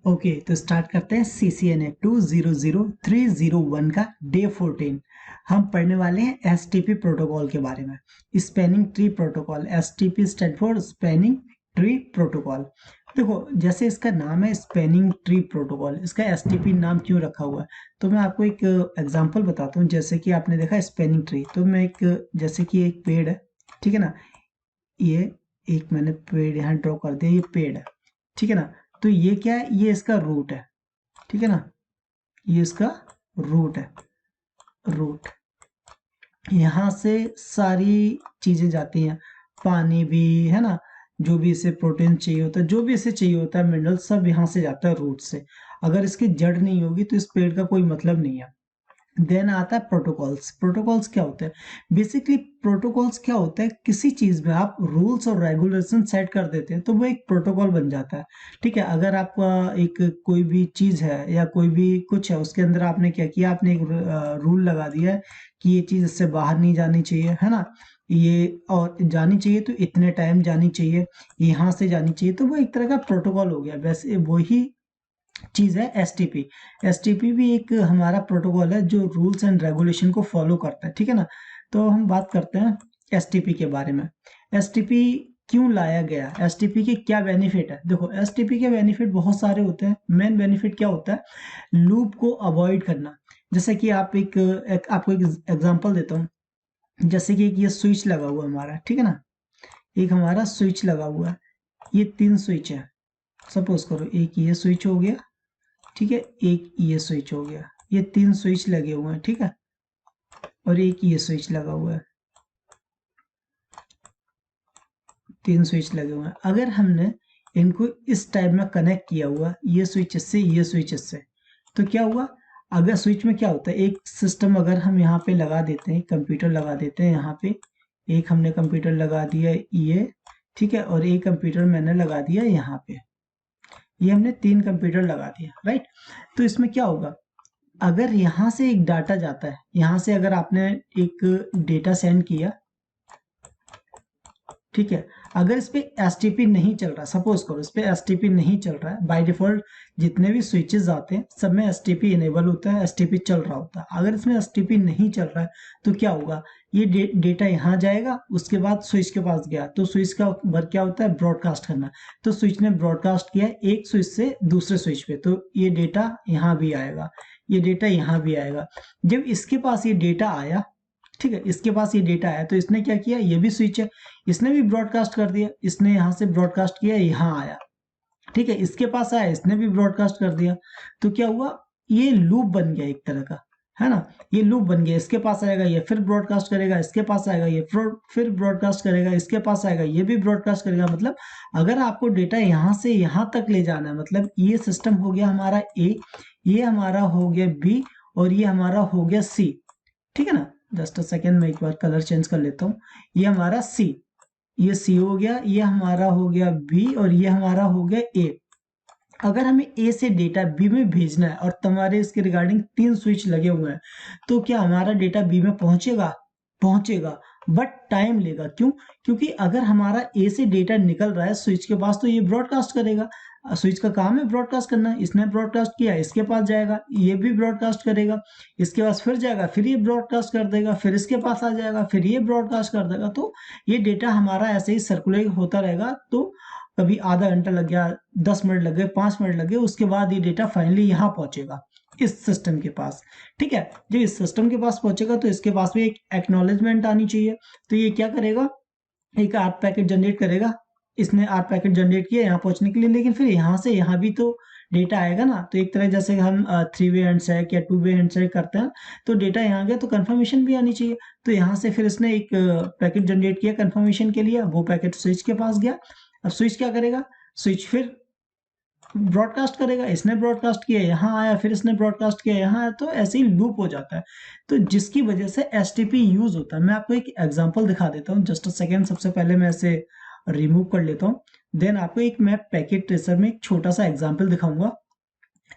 Okay, तो start करते हैं CCNA 200301 का डे 14। हम पढ़ने वाले हैं एसटीपी प्रोटोकॉल के बारे में। Spanning tree protocol, STP stand for spanning tree protocol. देखो, जैसे इसका नाम है स्पैनिंग ट्री प्रोटोकॉल, इसका एसटीपी नाम क्यों रखा हुआ है? तो मैं आपको एक एग्जांपल बताता हूँ। जैसे कि आपने देखा स्पैनिंग ट्री, तो मैं जैसे कि एक पेड़ है, ठीक है ना। ये एक मैंने पेड़ यहाँ ड्रॉ कर दिया, ये पेड़ है, ठीक है ना। तो ये क्या है? ये इसका रूट है, ठीक है ना। ये इसका रूट है, रूट। यहाँ से सारी चीजें जाती हैं, पानी भी है ना, जो भी इसे प्रोटीन चाहिए होता है, जो भी इसे चाहिए होता है, मिनरल सब यहाँ से जाता है रूट से। अगर इसकी जड़ नहीं होगी तो इस पेड़ का कोई मतलब नहीं है। देन आता है प्रोटोकॉल्स। प्रोटोकॉल्स क्या होते हैं? बेसिकली प्रोटोकॉल्स क्या होता है, किसी चीज में आप रूल्स और रेगुलेशन सेट कर देते हैं तो वो एक प्रोटोकॉल बन जाता है, ठीक है। अगर आपका एक कोई भी चीज है या कोई भी कुछ है, उसके अंदर आपने क्या किया, आपने एक रूल लगा दिया है कि ये चीज इससे बाहर नहीं जानी चाहिए, है ना। ये और जानी चाहिए तो इतने टाइम जानी चाहिए, यहाँ से जानी चाहिए, तो वो एक तरह का प्रोटोकॉल हो गया। वैसे वही चीज है एसटीपी। एसटीपी भी एक हमारा प्रोटोकॉल है जो रूल्स एंड रेगुलेशन को फॉलो करता है, ठीक है ना। तो हम बात करते हैं एसटीपी के बारे में। एसटीपी क्यों लाया गया, एसटीपी के क्या बेनिफिट है? देखो, एसटीपी के बेनिफिट बहुत सारे होते हैं। मेन बेनिफिट क्या होता है? लूप को अवॉइड करना। जैसे कि आपको एक एग्जांपल देता हूँ। जैसे कि एक ये स्विच लगा हुआ है हमारा, ठीक है ना। एक हमारा स्विच लगा हुआ है, ये 3 स्विच है। सपोज करो एक ये स्विच हो गया, ठीक है, एक ये स्विच हो गया, ये 3 स्विच लगे हुए हैं, ठीक है। और एक ये स्विच लगा हुआ है, 3 स्विच लगे हुए हैं। अगर हमने इनको इस टाइप में कनेक्ट किया हुआ, ये स्विच इससे, ये स्विच इससे, तो क्या हुआ? अगर स्विच में क्या होता है, एक सिस्टम अगर हम यहाँ पे लगा देते हैं, कंप्यूटर लगा देते हैं यहाँ पे, एक हमने कंप्यूटर लगा दिया ये, ठीक है, और एक कंप्यूटर मैंने लगा दिया यहाँ पे, ये हमने 3 कंप्यूटर लगा दिया, राइट। तो इसमें क्या होगा? अगर यहाँ से एक डाटा जाता है, यहाँ से अगर आपने एक डेटा सेंड किया, ठीक है, अगर इस पे एसटीपी नहीं चल रहा, सपोज करो इस पे एसटीपी नहीं चल रहा है, बाय डिफॉल्ट जितने भी स्विचेस आते हैं सब में एसटीपी इनेबल होता है, एसटीपी चल रहा होता है। अगर इसमें एसटीपी नहीं चल रहा है तो क्या होगा? ये डेटा यहाँ जाएगा, उसके बाद स्विच के पास गया, तो स्विच का वर्क क्या होता है? ब्रॉडकास्ट करना। तो स्विच ने ब्रॉडकास्ट किया एक स्विच से दूसरे स्विच पे, तो ये डेटा यहाँ भी आएगा, ये डेटा यहाँ भी आएगा। जब इसके पास ये डेटा आया, ठीक है, इसके पास ये डेटा है, तो इसने क्या किया? ये भी स्विच है, इसने भी ब्रॉडकास्ट कर दिया, इसने यहां से ब्रॉडकास्ट किया, यहाँ आया, ठीक है, इसके पास आया, इसने भी ब्रॉडकास्ट कर दिया। तो क्या हुआ? ये लूप बन गया एक तरह का, है ना। ये लूप बन गया, इसके पास आएगा, ये फिर ब्रॉडकास्ट करेगा, इसके पास आएगा, ये फिर ब्रॉडकास्ट करेगा, इसके पास आएगा, ये भी ब्रॉडकास्ट करेगा। मतलब अगर आपको डेटा यहाँ से यहाँ तक ले जाना है, मतलब ये सिस्टम हो गया हमारा ए, ये हमारा हो गया बी, और ये हमारा हो गया सी, ठीक है ना। जस्ट अ सेकेंड, मैं एक बार कलर चेंज कर लेता हूँ। ये हमारा सी, ये सी हो गया, ये हमारा हो गया बी, और ये हमारा हो गया ए। अगर हमें ए से डेटा बी में भेजना है और तुम्हारे इसके रिगार्डिंग 3 स्विच लगे हुए हैं, तो क्या हमारा डेटा बी में पहुंचेगा? पहुंचेगा, बट टाइम लेगा। क्यों? क्योंकि अगर हमारा ए से डेटा निकल रहा है स्विच के पास, तो ये ब्रॉडकास्ट करेगा। स्विच का काम है ब्रॉडकास्ट करना, इसने ब्रॉडकास्ट किया, इसके पास जाएगा, ये भी ब्रॉडकास्ट करेगा, इसके पास फिर जाएगा, फिर ये ब्रॉडकास्ट कर देगा, फिर इसके पास आ जाएगा, फिर ये ब्रॉडकास्ट कर देगा। तो ये डेटा हमारा ऐसे ही सर्कुलेट होता रहेगा। तो कभी आधा घंटा लग गया, 10 मिनट लग गए, 5 मिनट लग गए, उसके बाद ये डेटा फाइनली यहाँ पहुंचेगा, इस सिस्टम के पास, ठीक है। जब इस सिस्टम के पास पहुंचेगा तो इसके पास भी एक एक्नॉलेजमेंट आनी चाहिए। तो ये क्या करेगा? एक आर्ट पैकेट जनरेट करेगा। इसने आर्ट पैकेट जनरेट किया यहाँ पहुंचने के लिए, लेकिन फिर यहाँ से यहाँ भी तो डेटा आएगा ना। तो एक तरह जैसे हम 3 वे हैंडशेक या 2 वे हैंडशेक करते हैं, तो डेटा यहाँ गया तो कंफर्मेशन भी आनी चाहिए। तो यहाँ से फिर इसने एक पैकेट जनरेट किया कंफर्मेशन के लिए, वो पैकेट स्विच के पास गया। अब स्विच क्या करेगा? स्विच फिर ब्रॉडकास्ट करेगा, इसने ब्रॉडकास्ट किया यहाँ आया, फिर इसने ब्रॉडकास्ट किया यहाँ आया, तो ऐसे ही लूप हो जाता है। तो जिसकी वजह से एसटीपी यूज होता है। मैं आपको एक एग्जांपल दिखा देता हूँ, जस्ट अ सेकेंड। सबसे पहले मैं इसे रिमूव कर लेता हूँ, देन आपको एक मैं पैकेट ट्रेसर में एक छोटा सा एग्जांपल दिखाऊंगा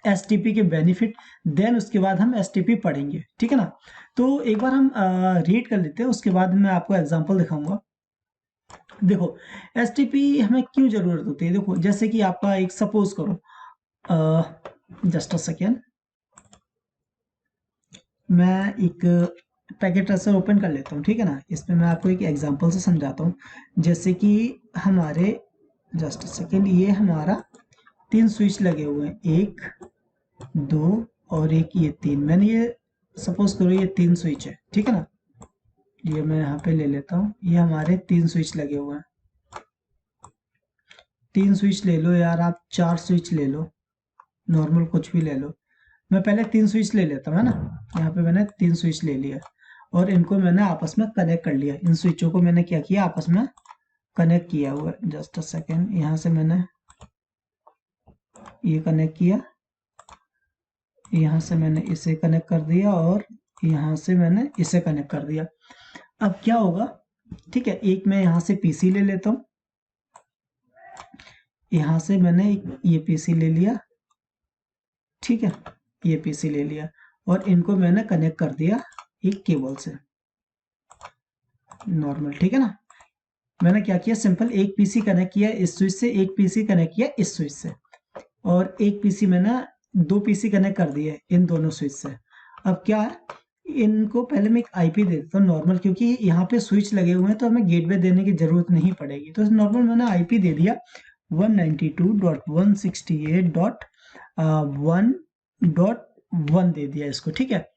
एसटीपी के बेनिफिट, देन उसके बाद हम एसटीपी पढ़ेंगे, ठीक है ना। तो एक बार हम रीड कर लेते हैं, उसके बाद मैं आपको एग्जांपल दिखाऊंगा। देखो, एसटीपी हमें क्यों जरूरत होती है? देखो, जैसे कि आपका एक सपोज करो जस्ट अ सेकेंड, मैं एक पैकेट ट्रेसर ओपन कर लेता हूँ, ठीक है ना। इसमें मैं आपको एक एग्जांपल से समझाता हूँ। जैसे कि हमारे, जस्ट अ सेकेंड, ये हमारा 3 स्विच लगे हुए हैं, 1 2 और एक ये 3। मैंने ये सपोज करो ये 3 स्विच है, ठीक है ना। ये मैं यहाँ पे ले लेता हूँ, ये हमारे 3 स्विच लगे हुए हैं। 3 स्विच ले लो यार आप, 4 स्विच ले लो, नॉर्मल कुछ भी ले लो। मैं पहले 3 स्विच ले लेता हूँ, है ना। यहाँ पे मैंने 3 स्विच ले लिया और इनको मैंने आपस में कनेक्ट कर लिया। इन स्विचों को मैंने क्या किया, आपस में कनेक्ट किया हुआ है। जस्ट अ सेकेंड, यहाँ से मैंने ये कनेक्ट किया, यहाँ से मैंने इसे कनेक्ट कर दिया और यहाँ से मैंने इसे कनेक्ट कर दिया। अब क्या होगा, ठीक है, एक मैं यहाँ से पीसी ले लेता हूँ, यहाँ से मैंने ये पीसी ले लिया, ठीक है, ये पीसी ले लिया और इनको मैंने कनेक्ट कर दिया एक केबल से, नॉर्मल, ठीक है ना। मैंने क्या किया, सिंपल एक पीसी कनेक्ट किया इस स्विच से, एक पीसी कनेक्ट किया इस स्विच से, और एक पीसी मैंने 2 पीसी कनेक्ट कर दिए इन दोनों स्विच से। अब क्या है, इनको पहले मैं एक आईपी दे देता हूँ नॉर्मल, क्योंकि यहाँ पे स्विच लगे हुए हैं तो हमें गेटवे देने की जरूरत नहीं पड़ेगी। तो नॉर्मल मैंने आईपी दे दिया 192.168.1.1 दे दिया इसको, ठीक है,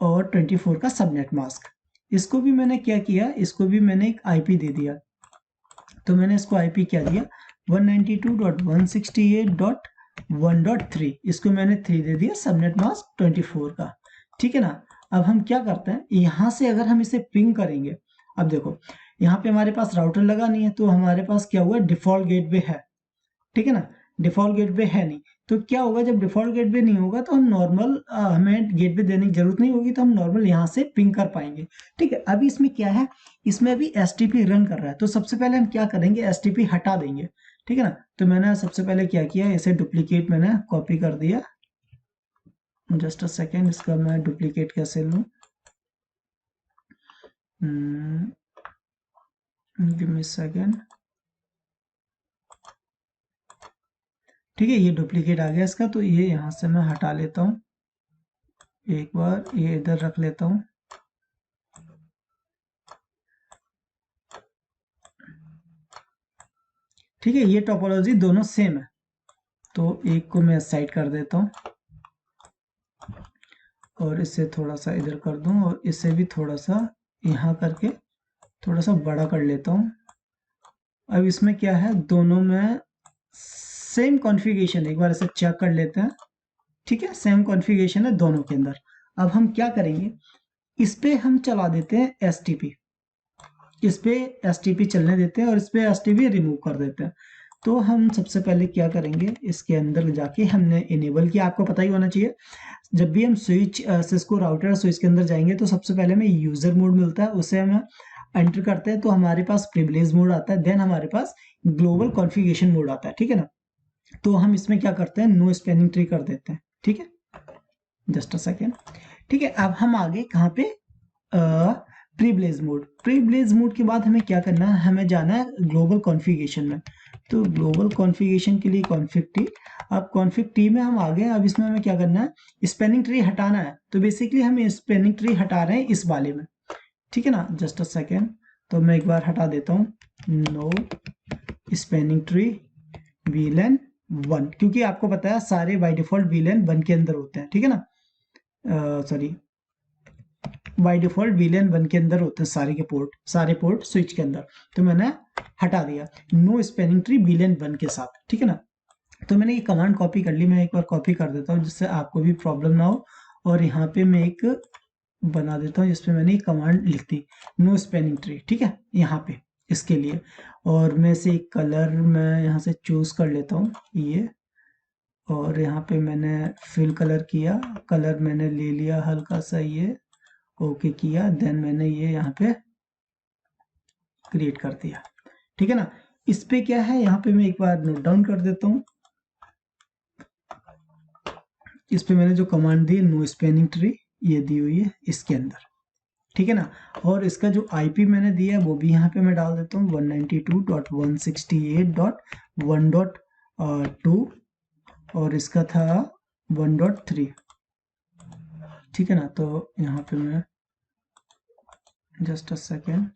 और 24 का सबनेट मास्क। इसको भी मैंने क्या किया, इसको भी मैंने एक आईपी दे दिया। तो मैंने इसको आईपी क्या दिया, 192.168.1.3, इसको मैंने 3 दे दिया, सबनेट मास्क 24 का, ठीक है ना। अब हम क्या करते हैं, यहाँ से अगर हम इसे पिंग करेंगे, अब देखो यहाँ पे हमारे पास राउटर लगा नहीं है, तो हमारे पास क्या हुआ, डिफॉल्ट गेटवे है, ठीक है ना। डिफॉल्ट गेटवे है नहीं, तो क्या होगा, जब डिफॉल्ट गेटवे नहीं होगा तो हम नॉर्मल, हमें गेटवे देने की जरूरत नहीं होगी, तो हम नॉर्मल यहाँ से पिंग कर पाएंगे, ठीक है। अभी इसमें क्या है, इसमें अभी एसटीपी रन कर रहा है, तो सबसे पहले हम क्या करेंगे, एसटीपी हटा देंगे, ठीक है ना। तो मैंने सबसे पहले क्या किया, इसे डुप्लीकेट मैंने कॉपी कर दिया। जस्ट अ सेकेंड, इसका मैं डुप्लीकेट कैसे लूँ, गिव मी सेकेंड, ठीक है, ये डुप्लीकेट आ गया इसका, तो ये यहाँ से मैं हटा लेता हूँ, एक बार ये इधर रख लेता हूँ, ठीक है। ये टोपोलॉजी दोनों सेम है, तो एक को मैं साइड कर देता हूँ और इसे थोड़ा सा इधर कर दूं और इसे भी थोड़ा सा यहाँ करके थोड़ा सा बड़ा कर लेता हूँ। अब इसमें क्या है, दोनों में सेम कॉन्फ़िगरेशन, एक बार इसे चेक कर लेते हैं, ठीक है, सेम कॉन्फ़िगरेशन है दोनों के अंदर। अब हम क्या करेंगे, इस पे हम चला देते हैं एसटीपी, इस पे एसटीपी चलने देते हैं और इस पे एसटीपी रिमूव कर देते हैं। तो हम सबसे पहले क्या करेंगे, इसके अंदर जाके हमने इनेबल किया, आपको पता ही होना चाहिए, जब भी हम स्विच सिस्को राउटर स्विच के अंदर जाएंगे तो सबसे पहले हमें यूजर मोड मिलता है, उसे हम एंटर करते हैं तो हमारे पास प्रिविलेज मोड आता है, देन हमारे पास ग्लोबल कॉन्फ़िगरेशन मोड आता है, ठीक है ना। तो हम इसमें क्या करते हैं, नो स्पैनिंग ट्री कर देते हैं, ठीक है, जस्ट अ सेकेंड, ठीक है। अब हम आगे कहाँ पे, प्रीविलेज मोड, प्रीविलेज मोड के बाद हमें क्या करना है, हमें जाना है ग्लोबल कॉन्फ़िगरेशन में। तो ग्लोबल कॉन्फ़िगरेशन के लिए कॉन्फ़िग टी, अब कॉन्फ़िग टी में हम आ गए। अब इसमें हमें क्या करना है, स्पैनिंग ट्री हटाना है, तो बेसिकली हम स्पैनिंग ट्री हटा रहे हैं इस वाले में, ठीक है ना। जस्ट अ सेकेंड, तो मैं एक बार हटा देता हूँ, नो स्पैनिंग ट्री वीलन 1, क्योंकि आपको पता है सारे बाय डिफॉल्ट वीलन 1 के अंदर होते हैं, ठीक है ना, सॉरी, बाय डिफॉल्ट वीलन 1 के अंदर होते हैं सारे के पोर्ट, सारे पोर्ट स्विच के अंदर, तो मैंने हटा दिया नो स्पैनिंग ट्री वीलन 1 के साथ, ठीक है ना। तो मैंने ये कमांड कॉपी कर ली, मैं एक बार कॉपी कर देता हूँ जिससे आपको भी प्रॉब्लम ना हो, और यहाँ पे मैं एक बना देता हूँ जिसपे मैंने कमांड लिख दी, नो स्पैनिंग ट्री, ठीक है, यहाँ पे इसके लिए। और मैं से एक कलर मैं यहाँ से चूज कर लेता हूँ ये, और यहाँ पे मैंने फिल कलर किया, कलर मैंने ले लिया हल्का सा ये, ओके किया, देन मैंने ये यहाँ पे क्रिएट कर दिया, ठीक है ना। इस पे क्या है, यहाँ पे मैं एक बार नोट डाउन कर देता हूँ, इस पे मैंने जो कमांड दी नो स्पैनिंग ट्री ये दी हुई है इसके अंदर, ठीक है ना। और इसका जो आईपी मैंने दिया है वो भी यहाँ पे मैं डाल देता हूँ 192.168.1.2, और इसका था 1.3, ठीक है ना। तो यहाँ पे मैं जस्ट अ सेकेंड,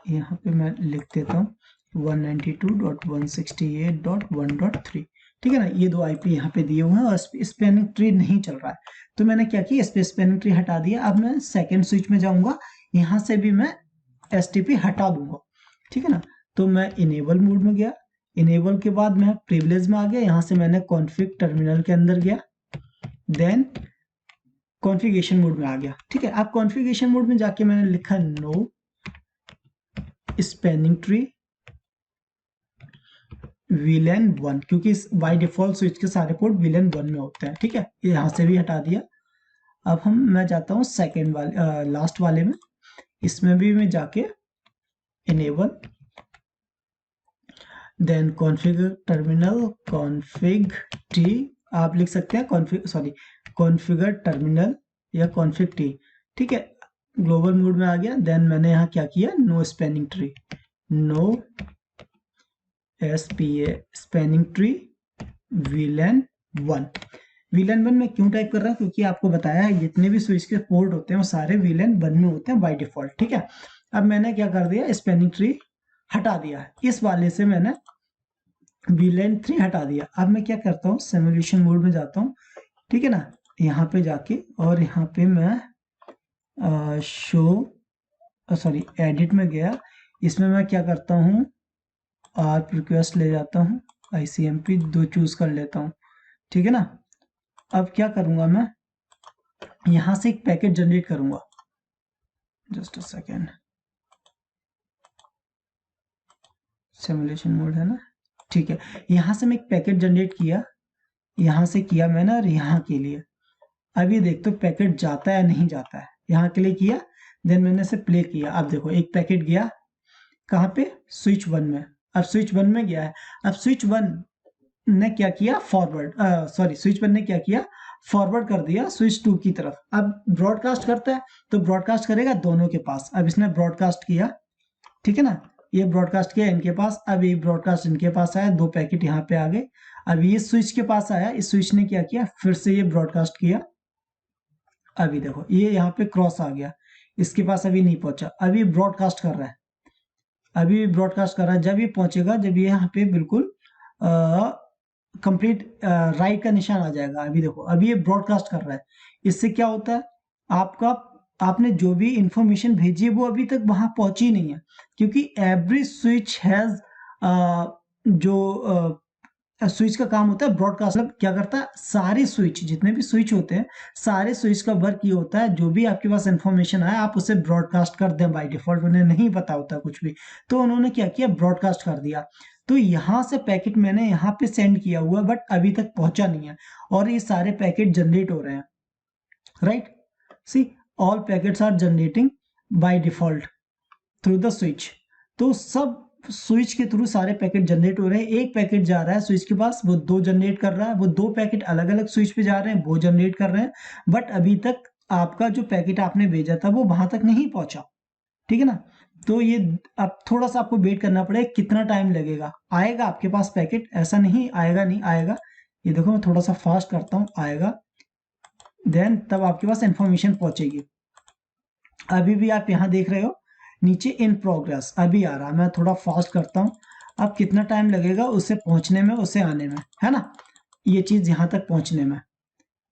यहाँ पे मैं लिख देता हूँ 192.168.1.3, ठीक है ना। ये दो आईपी यहाँ पे दिए हुए हैं और स्पैनिंग ट्री नहीं चल रहा है, तो मैंने क्या किया, इस पे स्पैनिंग ट्री हटा दिया। अब मैं सेकेंड स्विच में जाऊंगा, यहाँ से भी मैं एसटीपी हटा दूंगा, ठीक है ना। तो मैं इनेबल मोड में गया, इनेबल के बाद मैं प्रिविलेज में आ गया, यहाँ से मैंने कॉन्फ़िग टर्मिनल के अंदर गया, देन कॉन्फ़िगरेशन मोड में आ गया, ठीक है। अब कॉन्फ़िगरेशन मोड में जाके मैंने लिखा नो स्पैनिंग ट्री VLAN 1, क्योंकि बाय डिफॉल्ट स्विच के सारे पोर्ट VLAN 1 में होते हैं, ठीक है। यहाँ से भी हटा दिया। अब मैं जाता हूँ सेकेंड वाले लास्ट वाले में, इसमें भी मैं जाके enable, then configure terminal, config T, आप लिख सकते हैं कॉन्फ़िगर टर्मिनल या कॉन्फ़िग टी, ठीक है। ग्लोबल मोड में आ गया, देन मैंने यहाँ क्या किया, no spanning tree, no spanning tree VLAN 1। VLAN 1 में क्यों टाइप कर रहा हूँ, क्योंकि आपको बताया है जितने भी स्विच के पोर्ट होते हैं वो सारे VLAN 1 में होते हैं बाय डिफॉल्ट, ठीक है। अब मैंने क्या कर दिया, स्पैनिंग ट्री हटा दिया, इस वाले से मैंने VLAN 3 हटा दिया। अब मैं क्या करता हूँ, सिमुलेशन मोड में जाता हूँ, ठीक है ना। यहाँ पे जाके और यहाँ पे मैं एडिट में गया, इसमें मैं क्या करता हूँ, ARP रिक्वेस्ट ले जाता हूँ, ICMP 2 चूज कर लेता हूँ, ठीक है ना। अब क्या करूंगा, मैं यहां से एक पैकेट जनरेट करूंगा, just a second, simulation mode है ना, ठीक है। यहां से मैं एक पैकेट जनरेट किया, यहां से किया मैंने, और यहाँ के लिए अब ये देखते हो पैकेट जाता है नहीं जाता है, यहाँ के लिए किया, देन मैंने इसे प्ले किया। अब देखो एक पैकेट गया कहाँ पे, स्विच 1 में। अब स्विच 1 में गया है, अब स्विच 1 ने क्या किया, स्विच 1 ने क्या किया, फॉरवर्ड कर दिया स्विच 2 की तरफ। अब ब्रॉडकास्ट करता है तो ब्रॉडकास्ट करेगा दोनों के पास, अब इसने ब्रॉडकास्ट किया, ठीक है ना। ये ब्रॉडकास्ट किया इनके पास, अब ये ब्रॉडकास्ट इनके पास आया, दो पैकेट यहाँ पे आ गए। अब ये स्विच के पास आया, इस स्विच ने क्या किया, फिर से ये ब्रॉडकास्ट किया। अभी देखो ये यहाँ पे क्रॉस आ गया, इसके पास अभी नहीं पहुंचा, अभी ब्रॉडकास्ट कर रहा है, अभी ब्रॉडकास्ट कर रहा है। जब ये पहुंचेगा, जब ये यहाँ पे बिल्कुल कंप्लीट राइट का निशान आ जाएगा, अभी देखो अभी ये ब्रॉडकास्ट कर रहा है। इससे क्या होता है, आपका आपने जो भी इंफॉर्मेशन भेजी है वो अभी तक वहां पहुंची नहीं है, क्योंकि एवरी स्विच हैज जो स्विच का काम होता है ब्रॉडकास्ट, मतलब क्या करता है, सारे स्विच जितने भी स्विच होते हैं, सारे स्विच का वर्क ये होता है, जो भी आपके पास इंफॉर्मेशन आए आप उसे ब्रॉडकास्ट कर दें। बाय डिफॉल्ट उन्हें नहीं पता होता कुछ भी, तो उन्होंने क्या किया, ब्रॉडकास्ट कर दिया। तो यहाँ से पैकेट मैंने यहाँ पे सेंड किया हुआ, बट अभी तक पहुंचा नहीं है, और ये सारे पैकेट जनरेट हो रहे हैं, right. See, all packets are generating by default through the switch. तो सब स्विच के थ्रू सारे पैकेट जनरेट हो रहे हैं, एक पैकेट जा रहा है स्विच के पास, वो दो जनरेट कर रहा है, वो दो पैकेट अलग अलग स्विच पे जा रहे हैं, वो जनरेट कर रहे हैं, बट अभी तक आपका जो पैकेट आपने भेजा था वो वहां तक नहीं पहुंचा, ठीक है ना। तो ये अब थोड़ा सा आपको वेट करना पड़ेगा, कितना टाइम लगेगा, आएगा आपके पास पैकेट, ऐसा नहीं आएगा, नहीं आएगा। ये देखो मैं थोड़ा सा फास्ट करता हूँ, आएगा, देन तब आपके पास इंफॉर्मेशन पहुंचेगी। अभी भी आप यहाँ देख रहे हो नीचे इन प्रोग्रेस अभी आ रहा है, मैं थोड़ा फास्ट करता हूँ। अब कितना टाइम लगेगा उसे पहुंचने में, उसे आने में, है ना, ये चीज यहाँ तक पहुंचने में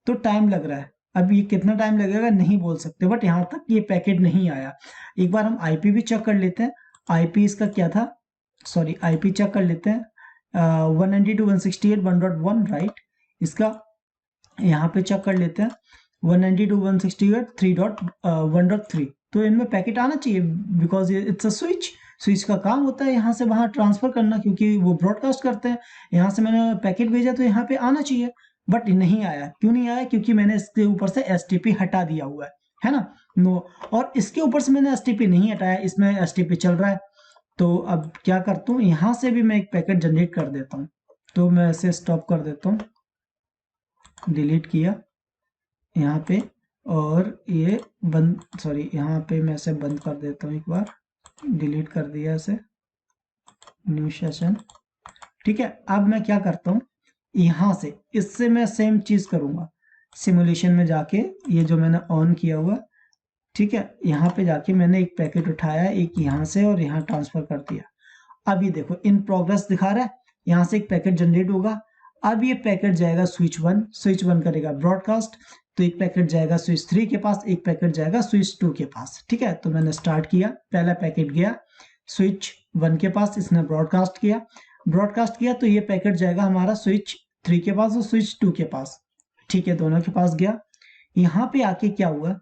तो टाइम लग रहा है। अब ये कितना टाइम लगेगा नहीं बोल सकते, बट यहाँ तक ये पैकेट नहीं आया। एक बार हम आईपी भी चेक कर लेते हैं, आईपी इसका क्या था, आईपी चेक कर लेते हैं, 192.168.1.1, राइट। इसका यहाँ पे चेक कर लेते हैं 192.168.3.1.3, तो इनमें पैकेट आना चाहिए, because it's a switch, switch का काम होता है यहाँ से वहां ट्रांसफर करना, क्योंकि वो ब्रॉडकास्ट करते हैं। यहाँ से मैंने पैकेट भेजा तो यहाँ पे आना चाहिए, बट नहीं आया। क्यों नहीं आया, क्योंकि मैंने इसके ऊपर से एसटीपी हटा दिया हुआ है ना, नो। और इसके ऊपर से मैंने एसटीपी नहीं हटाया, इसमें एसटीपी चल रहा है। तो अब क्या करता हूँ, यहाँ से भी मैं एक पैकेट जनरेट कर देता हूँ, तो मैं इसे स्टॉप कर देता हूँ, डिलीट किया यहाँ पे, और ये यहाँ पे मैं इसे बंद कर देता हूँ, एक बार डिलीट कर दिया इसे, न्यू सेशन, ठीक है। अब मैं क्या करता हूँ, यहाँ से इससे मैं सेम चीज करूंगा, सिमुलेशन में जाके ये जो मैंने ऑन किया हुआ, ठीक है, यहाँ पे जाके मैंने एक पैकेट उठाया, एक यहाँ से और यहाँ ट्रांसफर कर दिया। अब ये देखो इन प्रोग्रेस दिखा रहा है, यहाँ से एक पैकेट जनरेट होगा। अब ये पैकेट जाएगा स्विच वन करेगा ब्रॉडकास्ट, तो एक पैकेट जाएगा स्विच 3 के पास, एक पैकेट जाएगा स्विच 2 के पास। ठीक है, तो मैंने स्टार्ट किया, पहला पैकेट गया स्विच 1 के पास, इसने ब्रॉडकास्ट किया तो ये पैकेट जाएगा हमारा स्विच 3 के पास और स्विच 2 के पास। ठीक है, दोनों के पास गया। यहाँ पे आके क्या हुआ,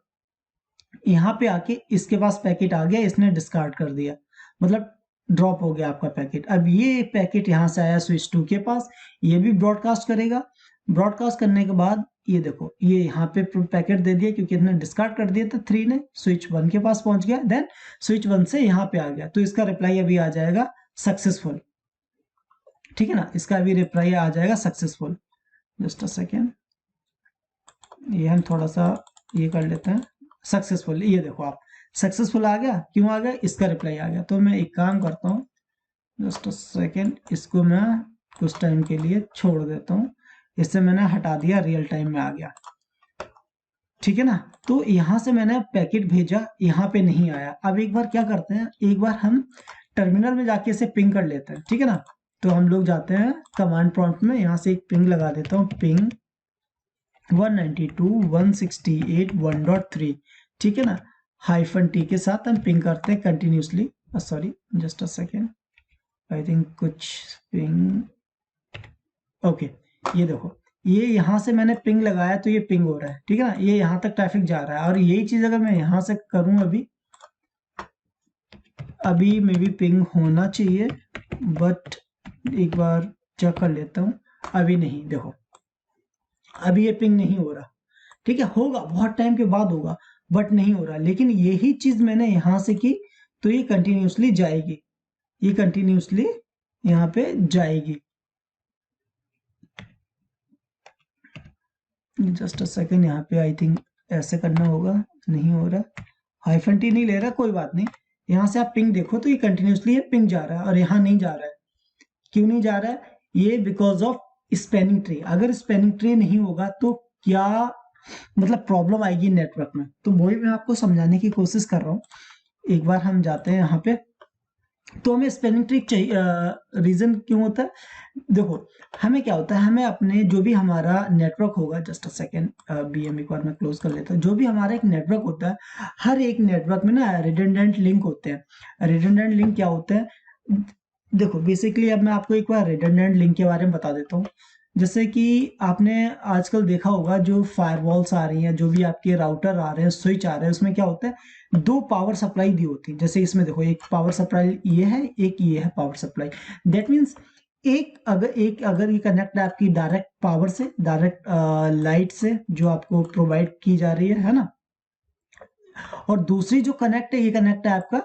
यहाँ पे आके इसके पास पैकेट आ गया, इसने डिस्कार्ड कर दिया, मतलब ड्रॉप हो गया आपका पैकेट। अब ये पैकेट यहाँ से आया स्विच 2 के पास, ये भी ब्रॉडकास्ट करेगा। ब्रॉडकास्ट करने के बाद ये देखो ये यहाँ पे पैकेट दे दिया, क्योंकि इसने डिस्कार्ड कर दिया था 3 ने, स्विच 1 के पास पहुंच गया, देन स्विच 1 से यहाँ पे आ गया, तो इसका रिप्लाई अभी आ जाएगा सक्सेसफुल। ठीक है ना, इसका अभी रिप्लाई आ जाएगा सक्सेसफुल। जस्ट अ सेकेंड, ये हम थोड़ा सा ये कर लेते हैं, सक्सेसफुल। ये देखो आप सक्सेसफुल आ गया, क्यों आ गया, इसका रिप्लाई आ गया। तो मैं एक काम करता हूँ, जस्ट अ सेकेंड, इसको मैं कुछ टाइम के लिए छोड़ देता हूँ, इससे मैंने हटा दिया, रियल टाइम में आ गया। ठीक है ना, तो यहां से मैंने पैकेट भेजा, यहाँ पे नहीं आया। अब एक बार क्या करते हैं, एक बार हम टर्मिनल में जाके इसे पिंग कर लेते हैं। ठीक है ना, तो हम लोग जाते हैं कमांड प्रॉम्प्ट में, यहाँ से एक पिंग लगा देता हूँ, पिंग 192.168.1.3। ठीक है ना, -t के साथ हम पिंग करते हैं continuously. Sorry, just a second, I think कुछ पिंग, ओके, ये देखो ये यहाँ से मैंने पिंग लगाया तो ये पिंग हो रहा है। ठीक है ना, ये यहाँ तक ट्रैफिक जा रहा है, और यही चीज अगर मैं यहाँ से करूँ, अभी में भी पिंग होना चाहिए, बट एक बार चेक कर लेता हूँ, अभी नहीं, देखो अभी ये पिंग नहीं हो रहा। ठीक है, होगा बहुत टाइम के बाद होगा, बट नहीं हो रहा। लेकिन यही चीज मैंने यहां से की तो ये कंटिन्यूसली जाएगी, ये कंटिन्यूसली यहाँ पे जाएगी। जस्ट अ सेकेंड, यहाँ पे आई थिंक ऐसे करना होगा, नहीं हो रहा, -t नहीं ले रहा, कोई बात नहीं। यहाँ से आप पिंग देखो तो ये कंटिन्यूसली पिंग जा रहा है, और यहाँ नहीं जा रहा है। क्यों नहीं जा रहा है, ये बिकॉज ऑफ स्पैनिंग ट्री। अगर स्पैनिंग ट्री नहीं होगा तो क्या मतलब प्रॉब्लम आएगी नेटवर्क में, तो वही मैं आपको समझाने की कोशिश कर रहा हूँ। एक बार हम जाते हैं यहाँ पे, तो हमें स्पेलिंग ट्रिक चाहिए। रीजन क्यों होता है, देखो हमें क्या होता है, हमें अपने जो भी हमारा नेटवर्क होगा, जस्ट अ सेकेंड, बीएम एक बार मैं क्लोज कर लेता हूँ। जो भी हमारा एक नेटवर्क होता है, हर एक नेटवर्क में ना रिडंडेंट लिंक होते हैं। रिडंडेंट लिंक क्या होते हैं, देखो बेसिकली अब मैं आपको एक बार रिडंडेंट लिंक के बारे में बता देता हूँ। जैसे कि आपने आजकल देखा होगा, जो फायरवॉल्स आ रही हैं, जो भी आपके राउटर आ रहे हैं, स्विच आ रहे हैं, उसमें क्या होता है, 2 पावर सप्लाई दी होती है। जैसे इसमें देखो, एक पावर सप्लाई ये है, एक ये है पावर सप्लाई। दैट मीन्स एक अगर ये कनेक्ट है आपकी डायरेक्ट पावर से, डायरेक्ट लाइट से जो आपको प्रोवाइड की जा रही है ना, और दूसरी जो कनेक्ट है, ये कनेक्ट है आपका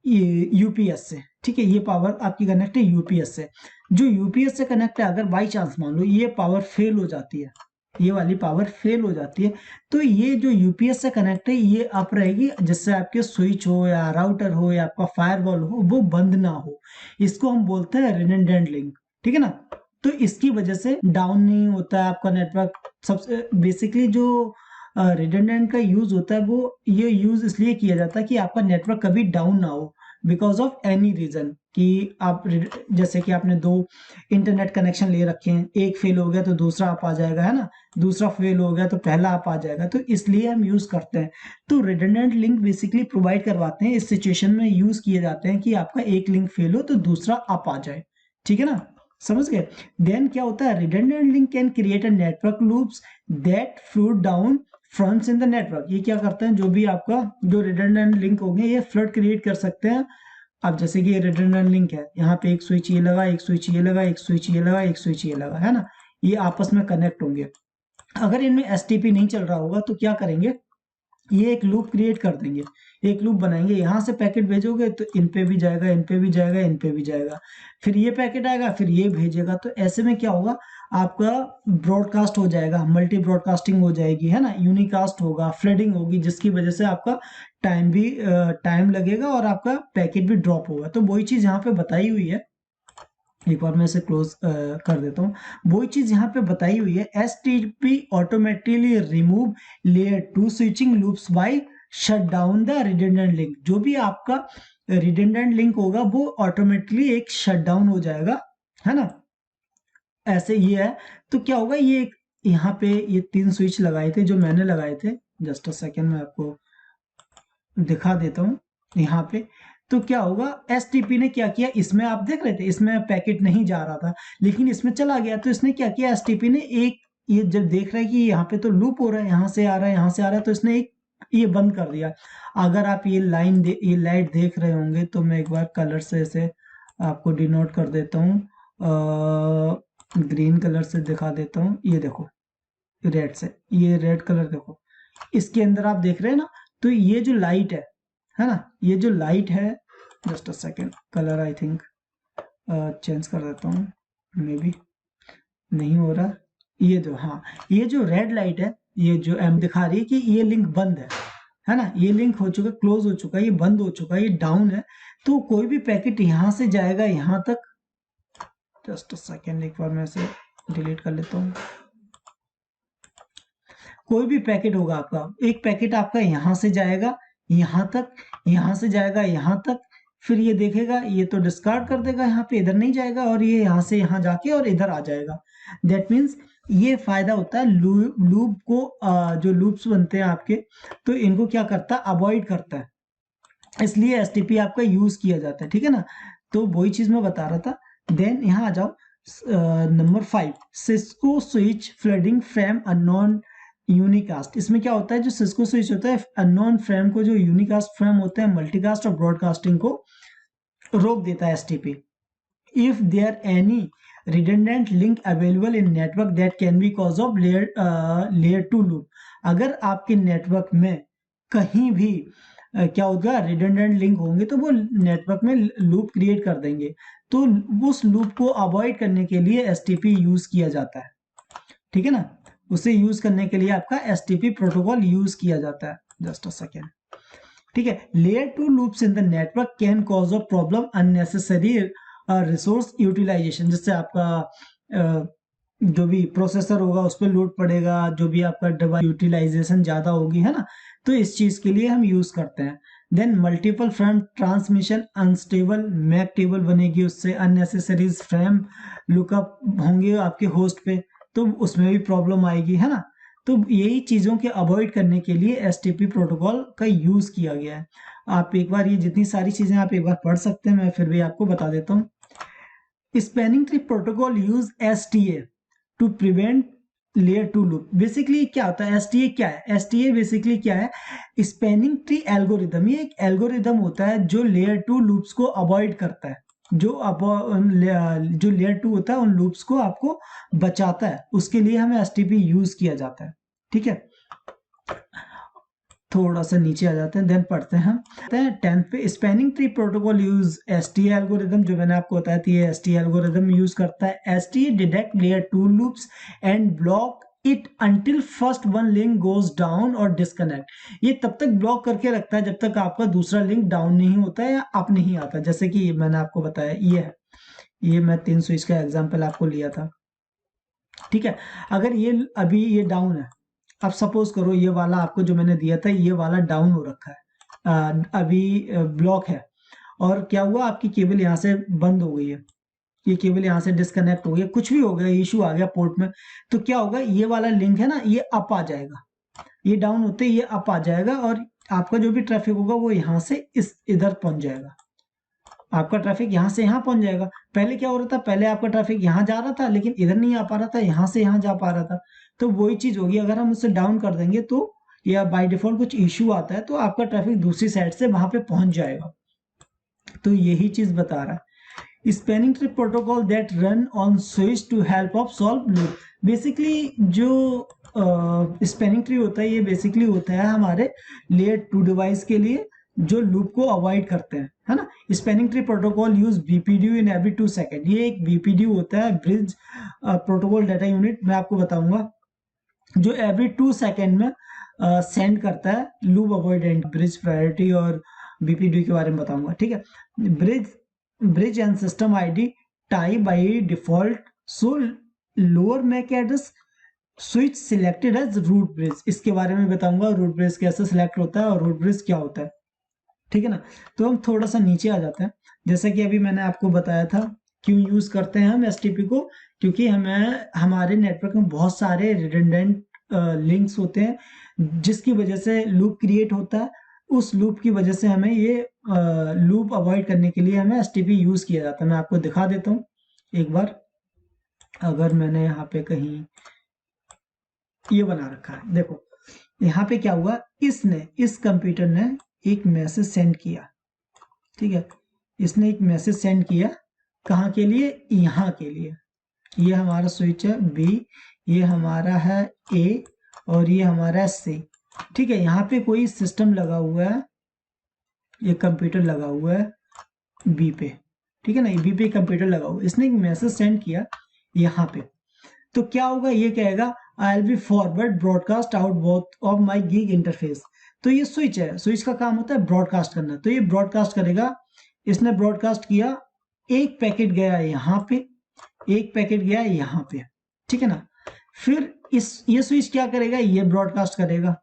ये यूपीएस से। ठीक है, ये पावर आपकी कनेक्ट है यूपीएस से। जो यूपीएस से कनेक्ट है, अगर बाई चांस मान लो ये पावर फेल हो जाती है, ये वाली पावर फेल हो जाती है, तो ये जो यूपीएस से कनेक्ट है ये अप रहेगी, जिससे आपके स्विच हो या राउटर हो या आपका फायरवॉल हो वो बंद ना हो। इसको हम बोलते हैं रिडंडेंट लिंक। ठीक है ना, तो इसकी वजह से डाउन नहीं होता है आपका नेटवर्क। सबसे बेसिकली जो रिडंडेंट का यूज होता है, वो ये यूज इसलिए किया जाता है कि आपका नेटवर्क कभी डाउन ना हो, बिकॉज ऑफ एनी रीजन। कि आप जैसे कि आपने 2 इंटरनेट कनेक्शन ले रखे हैं, एक फेल हो गया तो दूसरा आप आ जाएगा, है ना, दूसरा फेल हो गया तो पहला आप आ जाएगा, तो इसलिए हम यूज करते हैं। तो रिडंडेंट लिंक बेसिकली प्रोवाइड करवाते हैं, इस सिचुएशन में यूज किए जाते हैं कि आपका एक लिंक फेल हो तो दूसरा आप आ जाए। ठीक है ना, समझ गए। देन क्या होता है, redundant link can create a network loops that flow down fronts in the network. ये क्या करते हैं, जो भी आपका जो रिडंडेंट लिंक होंगे, ये फ्लड क्रिएट कर सकते हैं। अब जैसे कि ये रिडंडेंट लिंक है, यहाँ पे एक स्विच ये लगा, एक स्विच ये लगा, एक स्विच ये लगा, एक स्विच ये लगा, है ना, ये आपस में कनेक्ट होंगे। अगर इनमें एसटीपी नहीं चल रहा होगा तो क्या करेंगे, ये एक लूप क्रिएट कर देंगे, एक लूप बनाएंगे, यहाँ से पैकेट भेजोगे तो इन पे भी जाएगा, इन पे भी जाएगा, इन पे भी जाएगा, फिर ये पैकेट आएगा, फिर ये भेजेगा। तो ऐसे में क्या होगा, आपका ब्रॉडकास्ट हो जाएगा, मल्टी ब्रॉडकास्टिंग हो जाएगी, है ना, यूनिकास्ट होगा, फ्लडिंग होगी, जिसकी वजह से आपका टाइम लगेगा और आपका पैकेट भी ड्रॉप होगा। तो वही चीज यहाँ पे बताई हुई है एक बार मैं इसे क्लोज कर देता हूँ। वही चीज यहाँ पे बताई हुई है, STP automatically remove layer 2 switching loops by shut down the redundant link. जो भी आपका रिडंडेंट लिंक होगा वो ऑटोमेटिकली एक शट डाउन हो जाएगा, है ना। ऐसे ये है। तो क्या होगा, ये यहाँ पे ये 3 स्विच लगाए थे जो मैंने लगाए थे, जस्ट अ सेकेंड मैं आपको दिखा देता हूँ यहाँ पे। तो क्या होगा, एसटीपी ने क्या किया, इसमें आप देख रहे थे इसमें पैकेट नहीं जा रहा था, लेकिन इसमें चला गया। तो इसने क्या किया, एसटीपी ने एक, ये जब देख रहा है कि यहाँ पे तो लूप हो रहा है, यहाँ से आ रहा है, यहाँ से आ रहा है, तो इसने एक ये बंद कर दिया। अगर आप ये लाइन ये लाइट देख रहे होंगे तो मैं एक बार कलर से इसे आपको डिनोट कर देता हूँ, ग्रीन कलर से दिखा देता हूँ। ये देखो रेड से, ये रेड कलर देखो, इसके अंदर आप देख रहे हैं ना। तो ये जो लाइट है ना, ये जो लाइट है, just a second, colour I think change कर देता हूँ, मे बी नहीं हो रहा। ये जो, हाँ, ये जो रेड लाइट है, ये जो एम दिखा रही है कि ये लिंक बंद है ना, ये लिंक हो चुका, क्लोज हो चुका है, ये बंद हो चुका है, ये डाउन है। तो कोई भी पैकेट यहां से जाएगा यहां तक, जस्ट अ सेकेंड, एक बार मैं इसे डिलीट कर लेता हूँ। कोई भी पैकेट होगा आपका, एक पैकेट आपका यहां से जाएगा यहां तक, यहां से जाएगा यहां तक, फिर ये देखेगा, ये तो डिस्कार्ड कर देगा, यहाँ पे इधर नहीं जाएगा, और ये यहां से यहां जाके और इधर आ जाएगा। दैट मीन्स ये फायदा होता है लूप को, जो लूप्स बनते हैं आपके, तो इनको क्या करता है, अवॉइड करता है, इसलिए एसटीपी आपका यूज किया जाता है, ठीक है ना। तो वही चीज मैं बता रहा था। देन यहाँ आ जाओ, number 5, Cisco switch flooding frame unknown unicast. इसमें क्या होता है, जो सिस्को स्विच होता है अननोन फ्रेम को, जो यूनिकास्ट फ्रेम होते हैं, मल्टीकास्ट और ब्रॉडकास्टिंग को रोक देता है STP. if there any redundant link available in network that can be cause of layer 2 loop। अगर आपके नेटवर्क में कहीं भी क्या होगा, रिडंडेंट लिंक होंगे तो वो नेटवर्क में लूप क्रिएट कर देंगे। तो उस लूप को अवॉइड करने के लिए एसटीपी यूज किया जाता है, ठीक है ना। उसे यूज करने के लिए आपका एसटीपी प्रोटोकॉल यूज किया जाता है। जस्ट अ सेकेंड, ठीक है। Layer 2 loops in the network can cause a problem unnecessary resource utilization, जिससे आपका जो भी प्रोसेसर होगा उस पर लोड पड़ेगा, जो भी आपका डिवाइस यूटिलाइजेशन ज्यादा होगी, है ना। तो इस चीज के लिए हम यूज करते हैं। Then multiple frame transmission, unstable MAC table बनेगी, उससे अननेसेसरी फ्रेम लुकअप होंगे आपके होस्ट पे, तो उसमें भी प्रॉब्लम आएगी, है ना। तो यही चीजों के अवॉइड करने के लिए एसटीपी प्रोटोकॉल का यूज किया गया है। आप एक बार ये जितनी सारी चीजें आप एक बार पढ़ सकते हैं, मैं फिर भी आपको बता देता हूँ। Spanning tree protocol use STA to prevent layer 2 loop. Basically क्या होता है, एसटीए क्या है, एसटीए बेसिकली क्या है, स्पैनिंग ट्री एल्गोरिदम। ये एक एल्गोरिदम होता है जो लेयर 2 लूप्स को अवॉइड करता है, जो लेयर 2 होता है उन लूप्स को आपको बचाता है, उसके लिए हमें एसटीपी यूज किया जाता है, ठीक है। थोड़ा सा नीचे आ जाते हैं, देन पढ़ते हैं हम। 10th पे, spanning tree protocol use STA algorithm, जो मैंने आपको बताया था, ये एसटीए एल्गोरिदम यूज करता है। STA detect layer 2 loops and block it until first one link goes down और डिस्कनेक्ट। ये तब तक ब्लॉक करके रखता है जब तक आपका दूसरा लिंक डाउन नहीं होता है या अप नहीं आता। जैसे कि मैंने आपको बताया, ये है, ये मैं 3 स्विच का एग्जांपल आपको लिया था, ठीक है। अगर ये अभी ये डाउन है, अब सपोज करो ये वाला आपको जो मैंने दिया था, ये वाला डाउन हो रखा है, अभी ब्लॉक है, और क्या हुआ, आपकी केबल यहाँ से बंद हो गई है, ये केबल यहाँ से डिस्कनेक्ट हो गई, कुछ भी हो गया, इशू आ गया पोर्ट में, तो क्या होगा, ये वाला लिंक है ना, ये अप आ जाएगा, ये डाउन होते ही ये अप आ जाएगा, और आपका जो भी ट्रैफिक होगा वो यहाँ से इस इधर पहुंच जाएगा, आपका ट्रैफिक यहाँ से यहाँ पहुंच जाएगा। पहले क्या हो रहा था, पहले आपका ट्रैफिक यहाँ जा रहा था लेकिन इधर नहीं आ पा रहा था, यहाँ से यहाँ जा पा रहा था। तो वही चीज होगी, अगर हम उसे डाउन कर देंगे तो, या बाय डिफॉल्ट कुछ इश्यू आता है तो आपका ट्रैफिक दूसरी साइड से वहां पे पहुंच जाएगा। तो यही चीज बता रहा है। Spanning tree protocol that run on switch to help of solve loop. Basically जो स्पैनिंग ट्री होता है, ये बेसिकली होता है हमारे लेयर 2 डिवाइस के लिए जो लूप को अवॉइड करते हैं, है ना। Spanning tree protocol use BPDU in every 2 second. ये एक बीपीडीयू होता है, ब्रिज प्रोटोकॉल डाटा यूनिट, मैं आपको बताऊंगा, जो एवरी 2 सेकंड में सेंड करता है लूप अवॉइडेंट, ब्रिज प्रायोरिटी और बीपीडीयू के बारे में बताऊंगा, ठीक है। Bridge bridge and system ID type by default, so lower MAC address switch selected as root bridge. इसके बारे में बताऊंगा रूट ब्रिज कैसे सिलेक्ट होता है और रूट ब्रिज क्या होता है, ठीक है ना। तो हम थोड़ा सा नीचे आ जाते हैं। जैसा कि अभी मैंने आपको बताया था क्यों यूज करते हैं हम एसटीपी को, क्योंकि हमें हमारे नेटवर्क में बहुत सारे रिडंडेंट लिंक्स होते हैं जिसकी वजह से लूप क्रिएट होता है। उस लूप की वजह से हमें ये लूप अवॉइड करने के लिए हमें एसटीपी यूज किया जाता है। मैं आपको दिखा देता हूँ एक बार। अगर मैंने यहाँ पे कहीं ये बना रखा है, देखो यहाँ पे क्या हुआ, इस कंप्यूटर ने एक मैसेज सेंड किया, ठीक है। इसने एक मैसेज सेंड किया कहाँ के लिए, यहाँ के लिए। ये हमारा स्विच है बी, ये हमारा है ए और ये हमारा है सी, ठीक है। यहाँ पे कोई सिस्टम लगा हुआ है, ये कंप्यूटर लगा हुआ है बी पे, ठीक है ना। बी पे कंप्यूटर लगा हुआ है, इसने एक मैसेज सेंड किया यहाँ पे। तो क्या होगा, ये कहेगा I will be forward broadcast out both of my gig interface. तो ये स्विच है, स्विच का काम होता है ब्रॉडकास्ट करना, तो ये ब्रॉडकास्ट करेगा। इसने ब्रॉडकास्ट किया, एक पैकेट गया यहाँ पे, एक पैकेट गया यहाँ पे, ठीक है ना। फिर ये स्विच क्या करेगा, ये ब्रॉडकास्ट करेगा,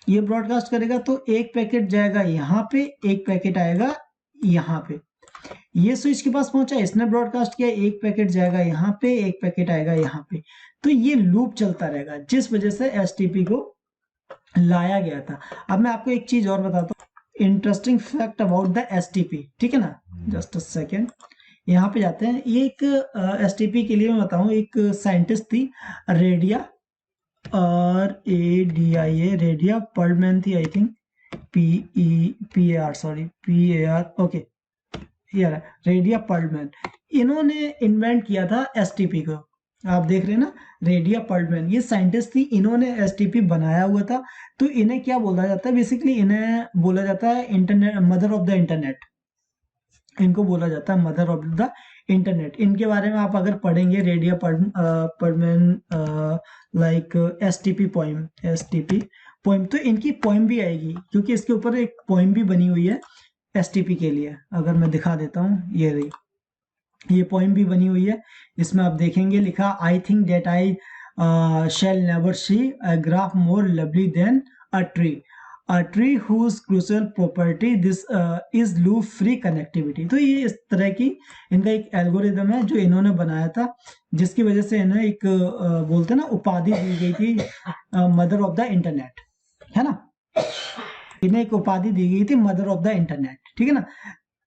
ये ब्रॉडकास्ट करेगा। तो एक पैकेट जाएगा यहाँ पे, एक पैकेट आएगा यहाँ पे। ये स्विच के पास पहुंचा, इसने ब्रॉडकास्ट किया, एक पैकेट जाएगा यहाँ पे, एक पैकेट आएगा यहाँ पे। तो ये लूप चलता रहेगा, जिस वजह से एसटीपी को लाया गया था। अब मैं आपको एक चीज और बताता हूँ, interesting fact about the STP, ठीक है ना। जस्ट अ सेकेंड, यहाँ पे जाते हैं। ये एक एसटीपी के लिए मैं बताऊं, एक साइंटिस्ट थी रेडिया, RADIA, रेडिया पर्लमैन थी, I think PEPAR, sorry PAR, okay यार, रेडिया पर्लमैन। इन्होंने इन्वेंट किया था एसटीपी को, आप देख रहे हैं ना, रेडिया पर्लमैन ये साइंटिस्ट थी, इन्होंने एसटीपी बनाया हुआ था। तो इन्हें क्या बोला जाता है, बेसिकली इन्हें बोला जाता है internet, mother of the internet. इनको बोला जाता है मदर ऑफ द इंटरनेट। इनके बारे में आप अगर पढ़ेंगे, Radia Perlman like STP poem, तो इनकी पोइम भी आएगी, क्योंकि इसके ऊपर एक पोइम भी बनी हुई है एसटीपी के लिए। अगर मैं दिखा देता हूँ, ये रही, ये पोइम भी बनी हुई है। इसमें आप देखेंगे लिखा, I think that I shall never see a graph more lovely than a tree whose crucial property this is loop free connectivity. तो ये इस तरह की इनका एक एल्गोरिदम है जो इन्होंने बनाया था, जिसकी वजह से इन्हें एक बोलते हैं ना, उपाधि दी गई थी मदर ऑफ द इंटरनेट, है ना। इन्हें एक उपाधि दी गई थी मदर ऑफ द इंटरनेट, ठीक है ना।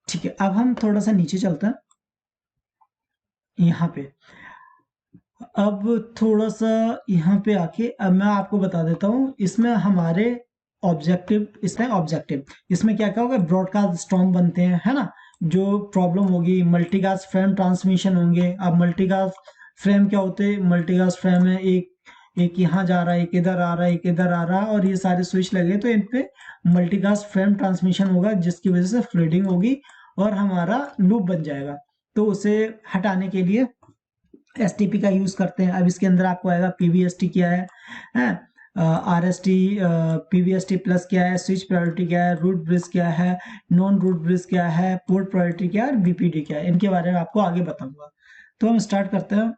ठीक है, अब हम थोड़ा सा नीचे चलते हैं यहाँ पे। अब थोड़ा सा यहाँ पे आके अब मैं आपको बता देता हूँ, इसमें हमारे इसमें क्या क्या होगा, ब्रॉडकास्ट स्टॉर्म बनते हैं, है ना। जो प्रॉब्लम होगी, मल्टीकास्ट फ्रेम ट्रांसमिशन होंगे। अब मल्टीकास्ट फ्रेम क्या होते हैं, मल्टीकास्ट फ्रेम में एक यहाँ जा रहा है, एक इधर आ रहा है, एक इधर आ रहा है, और ये सारे स्विच लगे, तो इन पे मल्टीकास्ट फ्रेम ट्रांसमिशन होगा, जिसकी वजह से फ्लडिंग होगी और हमारा लूप बन जाएगा। तो उसे हटाने के लिए एसटीपी का यूज करते हैं। अब इसके अंदर आपको आएगा पीवीएसटी क्या है, आरएसटी, पीवीएसटी प्लस क्या है, स्विच प्रायोरिटी क्या है, रूट ब्रिज क्या है, नॉन रूट ब्रिज क्या है, पोर्ट प्रायोरिटी क्या है और बीपीडी क्या है। इनके बारे में आपको आगे बताऊंगा। तो हम स्टार्ट करते हैं।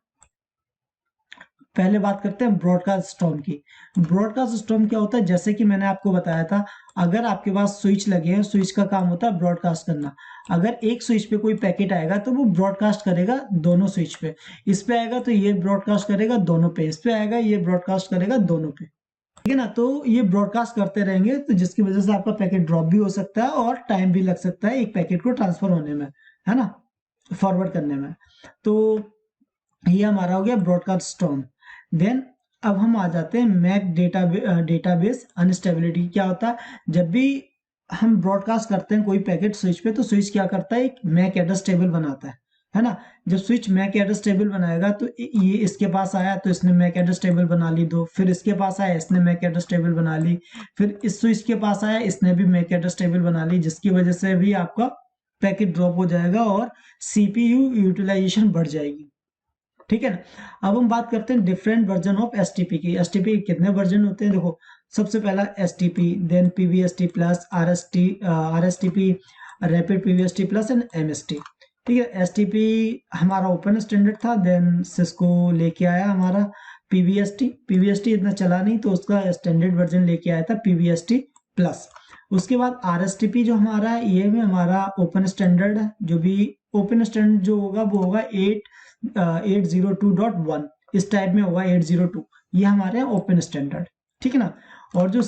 पहले बात करते हैं ब्रॉडकास्ट स्टॉर्म की। ब्रॉडकास्ट स्टॉर्म क्या होता है, जैसे कि मैंने आपको बताया था, अगर आपके पास स्विच लगे हैं, स्विच का काम होता है ब्रॉडकास्ट करना। अगर एक स्विच पे कोई पैकेट आएगा तो वो ब्रॉडकास्ट करेगा दोनों स्विच पे। इस पे आएगा तो ये ब्रॉडकास्ट करेगा दोनों पे, इस पे आएगा ये ब्रॉडकास्ट करेगा दोनों पे, ठीक है ना। तो ये ब्रॉडकास्ट करते रहेंगे, तो जिसकी वजह से आपका पैकेट ड्रॉप भी हो सकता है और टाइम भी लग सकता है एक पैकेट को ट्रांसफर होने में, है ना, फॉरवर्ड करने में। तो ये हमारा हो गया ब्रॉडकास्ट स्टॉर्म। देन अब हम आ जाते हैं मैक डेटाबेस अनस्टेबिलिटी। क्या होता है, जब भी हम ब्रॉडकास्ट करते हैं कोई पैकेट स्विच पे, तो स्विच क्या करता है, एक मैक एड्रेस टेबल बनाता है ना। जब स्विच मैक एड्रेस टेबल बनाएगा, तो ये इसके पास आया तो इसने मैक एड्रेस टेबल बना ली दो, फिर इसके पास आया इसने मैक एड्रेस टेबल बना ली, फिर इस स्विच के पास आया इसने भी मैक एड्रेस टेबल बना ली, जिसकी वजह से भी आपका पैकेट ड्रॉप हो जाएगा और सीपीयू यूटिलाइजेशन बढ़ जाएगी, ठीक है ना। अब हम बात करते हैं डिफरेंट वर्जन ऑफ एसटीपी की। एसटीपी के कितने वर्जन होते हैं, देखो सबसे पहला STP, then PVST plus, RSTP, rapid PVST plus and MST, ठीक है। एसटीपी हमारा ओपन स्टैंडर्ड था, देन सिस्को लेके आया हमारा पीवीएसटी इतना चला नहीं, तो उसका स्टैंडर्ड वर्जन लेके आया था पीवीएसटी प्लस। उसके बाद आरएसटीपी जो हमारा है, ये भी हमारा ओपन स्टैंडर्ड है। जो भी ओपन स्टैंडर्ड जो होगा वो होगा 802.1 इस टाइप में होगा 802, ये हमारे ओपन स्टैंडर्ड, ठीक है ना। और जो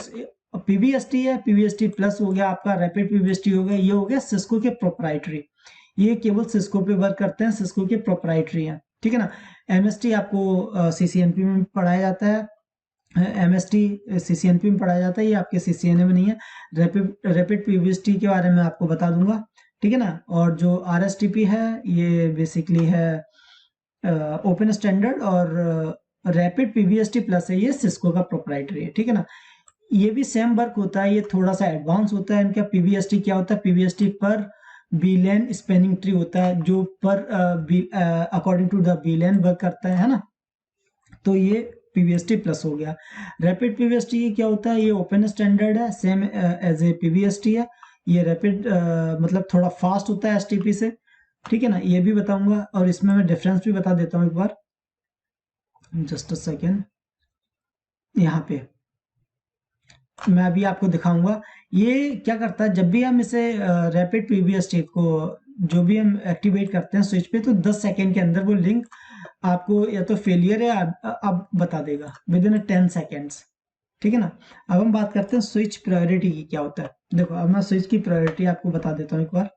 पीवीएसटी है, पीवीएसटी प्लस हो गया आपका, रैपिड पीवीएसटी हो गया, ये हो गया सिस्को के प्रोप्राइटरी, ये केवल सिस्को पे वर्क करते हैं, सिस्को के प्रोप्राइटरी हैं, ठीक है ना। एमएसटी आपको सीसीएनपी में पढ़ाया जाता है, एमएसटी सीसीएनपी में पढ़ाया जाता है, ये आपके सीसीएनए में नहीं है। रैपिड पीवीएसटी के बारे में आपको बता दूंगा, ठीक है ना। और जो आरएसटीपी है ये बेसिकली है ओपन स्टैंडर्ड, और रैपिड पीवीएसटी प्लस है, ये सिस्को का प्रोप्राइटरी है, ठीक है ना। ये भी सेम वर्क होता है, ये थोड़ा सा एडवांस होता है इनका। पीवीएसटी क्या होता है, पीवीएसटी पर बीलेन स्पेनिंग ट्री होता है, जो पर अकॉर्डिंग टू द बीलेन वर्क करता है ना। तो ये पीवीएसटी प्लस हो गया। रैपिड पीवीएसटी ये क्या होता है, ये ओपन स्टैंडर्ड है, सेम एज ए पीवीएसटी है। ये रैपिड मतलब थोड़ा फास्ट होता है एसटीपी से, ठीक है ना, ये भी बताऊंगा। और इसमें मैं डिफरेंस भी बता देता हूँ एक बार, जस्ट अ सेकेंड। यहाँ पे मैं अभी आपको दिखाऊंगा ये क्या करता है। जब भी हम इसे रैपिड पीवीएसटी को जो भी हम एक्टिवेट करते हैं स्विच पे, तो 10 सेकेंड के अंदर वो लिंक आपको या तो फेलियर है अब बता देगा विद इन 10 सेकेंड्स, ठीक है ना। अब हम बात करते हैं स्विच प्रायोरिटी की, क्या होता है। देखो अब मैं स्विच की प्रायोरिटी आपको बता देता हूँ एक बार।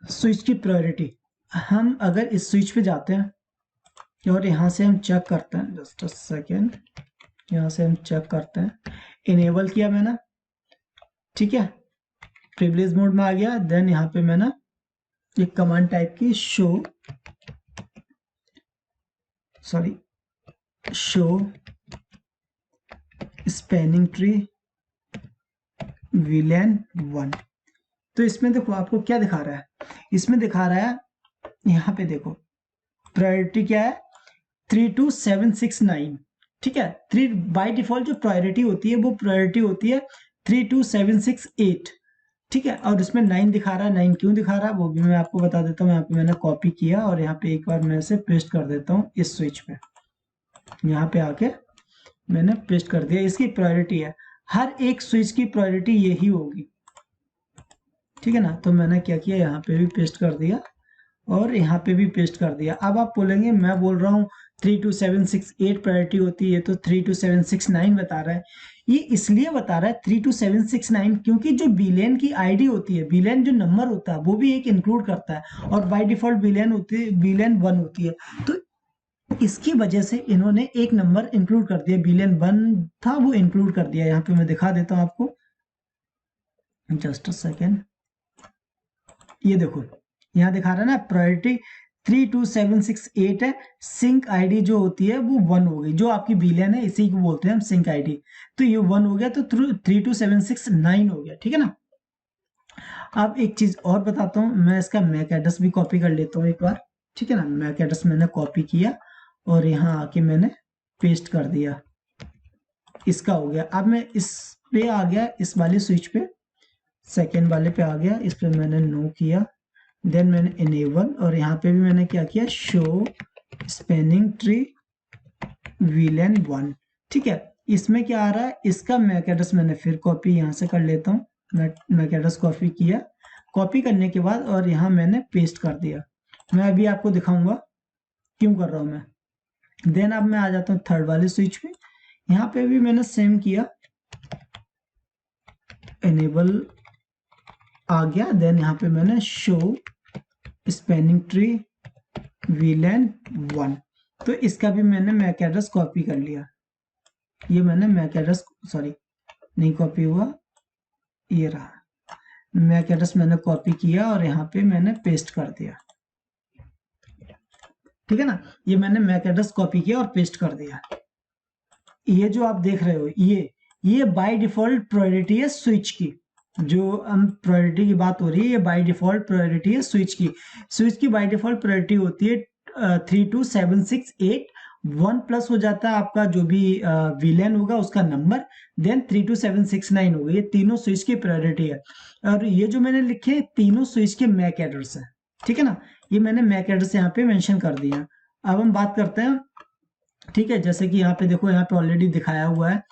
स्विच की प्रायोरिटी, हम अगर इस स्विच पे जाते हैं और यहाँ से हम चेक करते हैं, जस्ट अ सेकेंड, यहाँ से हम चेक करते हैं, इनेबल किया मैंने, ठीक है, प्रिविलेज मोड में आ गया। देन यहाँ पे मैंने एक कमांड टाइप की, शो स्पैनिंग ट्री VLAN 1। तो इसमें देखो आपको क्या दिखा रहा है, इसमें दिखा रहा है, यहाँ पे देखो प्रायोरिटी क्या है, 32769, ठीक है। 3 बाय डिफॉल्ट जो प्रायोरिटी होती है वो प्रायोरिटी होती है 32768, ठीक है। और इसमें 9 दिखा रहा है, 9 क्यों दिखा रहा है वो भी मैं आपको बता देता हूँ। यहाँ पे मैंने कॉपी किया और यहाँ पे एक बार मैं इसे पेस्ट कर देता हूँ इस स्विच पे, यहाँ पे आके मैंने पेस्ट कर दिया। इसकी प्रायोरिटी है, हर एक स्विच की प्रायोरिटी यही होगी, ठीक है ना। तो मैंने क्या किया, यहाँ पे भी पेस्ट कर दिया और यहाँ पे भी पेस्ट कर दिया। अब आप बोलेंगे मैं बोल रहा हूँ 32768 प्रायोरिटी होती है, तो 32769 बता रहा है। ये इसलिए बता रहा है 32769 क्योंकि जो बीलेन की आईडी होती है, बीलेन जो नंबर होता है वो भी एक इंक्लूड करता है, और बाय डिफॉल्ट बीलेन होती है, बीलेन 1 होती है। तो इसकी वजह से इन्होंने एक नंबर इंक्लूड कर दिया, बीलेन 1 था वो इंक्लूड कर दिया। यहाँ पे मैं दिखा देता हूँ आपको, जस्ट अ सेकेंड। ये देखो यहाँ दिखा रहा है ना, प्रायोरिटी 32768 है, सिंक आईडी जो होती है वो 1 हो गई, जो आपकी बीलेन है इसी को बोलते हैं हम सिंक आईडी। तो ये 1 हो गया, तो 32769 हो गया, ठीक है ना। अब एक चीज और बताता हूँ, मैं इसका मैक एड्रेस भी कॉपी कर लेता हूँ एक बार, ठीक है ना। मैक एड्रेस मैंने कॉपी किया और यहाँ आके मैंने पेस्ट कर दिया, इसका हो गया। अब मैं इस पे आ गया, इस वाले स्विच पे, सेकेंड वाले पे आ गया, इस पे मैंने नो किया, देन मैंने इनेबल, और यहाँ पे भी मैंने क्या किया, शो स्पैनिंग ट्री VLAN 1, ठीक है। इसमें क्या आ रहा है, इसका मैक एड्रेस मैंने फिर कॉपी यहाँ से कर लेता हूँ। मैक एड्रेस कॉपी किया, कॉपी करने के बाद और यहाँ मैंने पेस्ट कर दिया। मैं अभी आपको दिखाऊंगा क्यों कर रहा हूँ मैं। देन अब मैं आ जाता हूँ थर्ड वाले स्विच पे, यहाँ पे भी मैंने सेम किया, इनेबल आ गया, देन यहाँ पे मैंने शो स्पैनिंग ट्री VLAN 1, तो इसका भी मैंने मैक एड्रेस कॉपी कर लिया। ये मैंने मैक एड्रेस, सॉरी नहीं कॉपी हुआ, ये रहा मैक एड्रेस मैंने कॉपी किया और यहाँ पे मैंने पेस्ट कर दिया, ठीक है ना। ये मैंने मैक एड्रेस कॉपी किया और पेस्ट कर दिया। ये जो आप देख रहे हो, ये बाय डिफॉल्ट प्रायोरिटी है स्विच की, जो हम प्रायोरिटी की बात हो रही है, ये बाय डिफॉल्ट प्रायोरिटी है स्विच की। स्विच की बाय डिफॉल्ट प्रायोरिटी होती है 32768, 1 प्लस हो जाता है आपका जो भी विलेन होगा उसका नंबर, देन 32769 होगा। ये तीनों स्विच की प्रायोरिटी है। और ये जो मैंने लिखे तीनों स्विच के मैक एड्रेस है, ठीक है ना, ये मैंने मैक एड्रेस यहाँ पे मेंशन कर दिया। अब हम बात करते हैं, ठीक है, जैसे कि यहाँ पे देखो, यहाँ पे ऑलरेडी दिखाया हुआ है,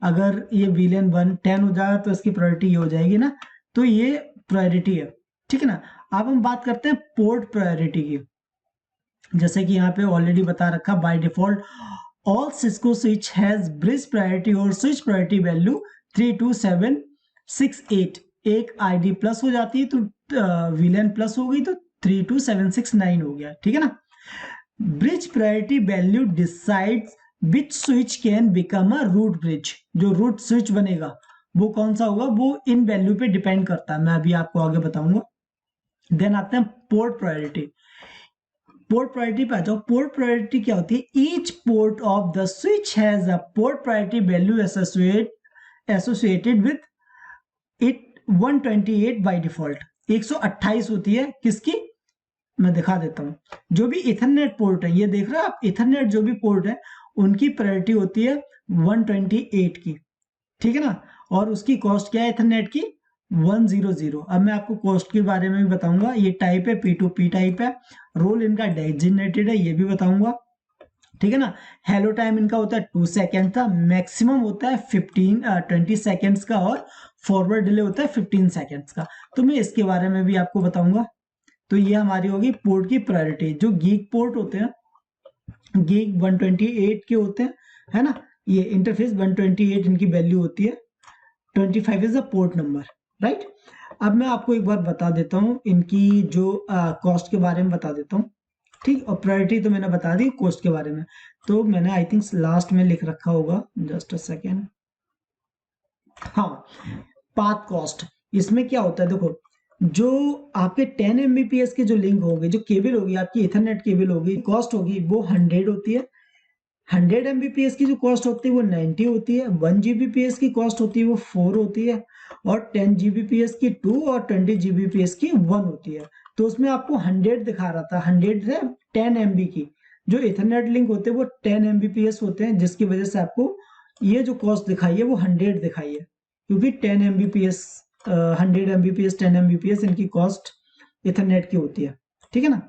अगर ये विलेन 10 हो जाएगा तो इसकी प्रायोरिटी ये हो जाएगी ना, तो ये प्रायोरिटी है, ठीक है ना। अब हम बात करते हैं पोर्ट प्रायोरिटी की। जैसे कि यहाँ पे ऑलरेडी बता रखा, by default all Cisco switch has bridge priority और स्विच प्रायोरिटी वैल्यू 32768। एक आईडी प्लस हो जाती है तो विलेन प्लस हो गई तो 32769 हो गया, ठीक है ना। Bridge priority value decides which switch can become a root bridge. जो रूट स्विच बनेगा वो कौन सा होगा, वो इन वैल्यू पे डिपेंड करता है, मैं अभी आपको आगे बताऊंगा। देन आते हैं पोर्ट प्रायोरिटी। पोर्ट प्रायोरिटी पे आ जाओ। पोर्ट प्रायोरिटी क्या होती है, each port of the switch has a port priority value associated with it 128 by default. 128 होती है किसकी, मैं दिखा देता हूँ। जो भी इथरनेट पोर्ट है, ये देख रहे हो आप, इथरनेट जो भी पोर्ट है उनकी प्रायोरिटी होती है 128 की, ठीक है ना। और उसकी कॉस्ट क्या है इथरनेट की, 100। अब मैं आपको कॉस्ट के बारे में भी बताऊंगा। ये टाइप है P2P टाइप है, रोल इनका डेजिग्नेटेड है ये भी बताऊंगा, ठीक है ना। हेलो टाइम इनका होता है 2 सेकेंड का, मैक्सिमम होता है 20 सेकेंड्स का, और फॉरवर्ड डिले होता है 15 सेकेंड्स का। तो मैं इसके बारे में भी आपको बताऊंगा। तो ये हमारी होगी पोर्ट की प्रायोरिटी। जो गीक पोर्ट होते हैं, गीक 128 के होते हैं, है ना। ये इंटरफेस 128 इनकी वैल्यू होती है, 25 is the port number, right. अब मैं आपको एक बार बता देता हूँ इनकी जो कॉस्ट के बारे में बता देता हूँ, ठीक। और प्रायोरिटी तो मैंने बता दी, कॉस्ट के बारे में तो मैंने आई थिंक लास्ट में लिख रखा होगा, जस्ट अ सेकेंड। हाँ, पाथ कॉस्ट। इसमें क्या होता है देखो, जो आपके 10 Mbps के जो लिंक होंगे, जो केबल होगी आपकी इथरनेट केबल होगी, कॉस्ट होगी वो 100 होती है। 100 Mbps की जो कॉस्ट होती है वो 90 होती है। 1 Gbps की कॉस्ट होती है वो 4 होती है। और 10 Gbps की 2 और 20 Gbps की 1 होती है। तो उसमें आपको 100 दिखा रहा था, 100 है 10 MB की। जो इथरनेट लिंक होते हैं वो 10 Mbps होते हैं, जिसकी वजह से आपको ये जो कॉस्ट दिखाई है वो 100 दिखाई है, क्योंकि 10 Mbps 100 Mbps 10 Mbps इनकी कॉस्ट इथरनेट की होती है, ठीक है ना।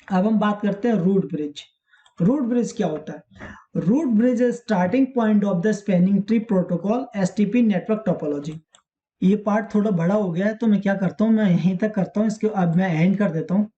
अब हम बात करते हैं रूट ब्रिज। रूट ब्रिज क्या होता है, root bridge is starting point of the spanning tree protocol STP network topology. ये पार्ट थोड़ा बड़ा हो गया है तो मैं क्या करता हूँ, मैं यहीं तक करता हूँ, इसके अब मैं एंड कर देता हूँ।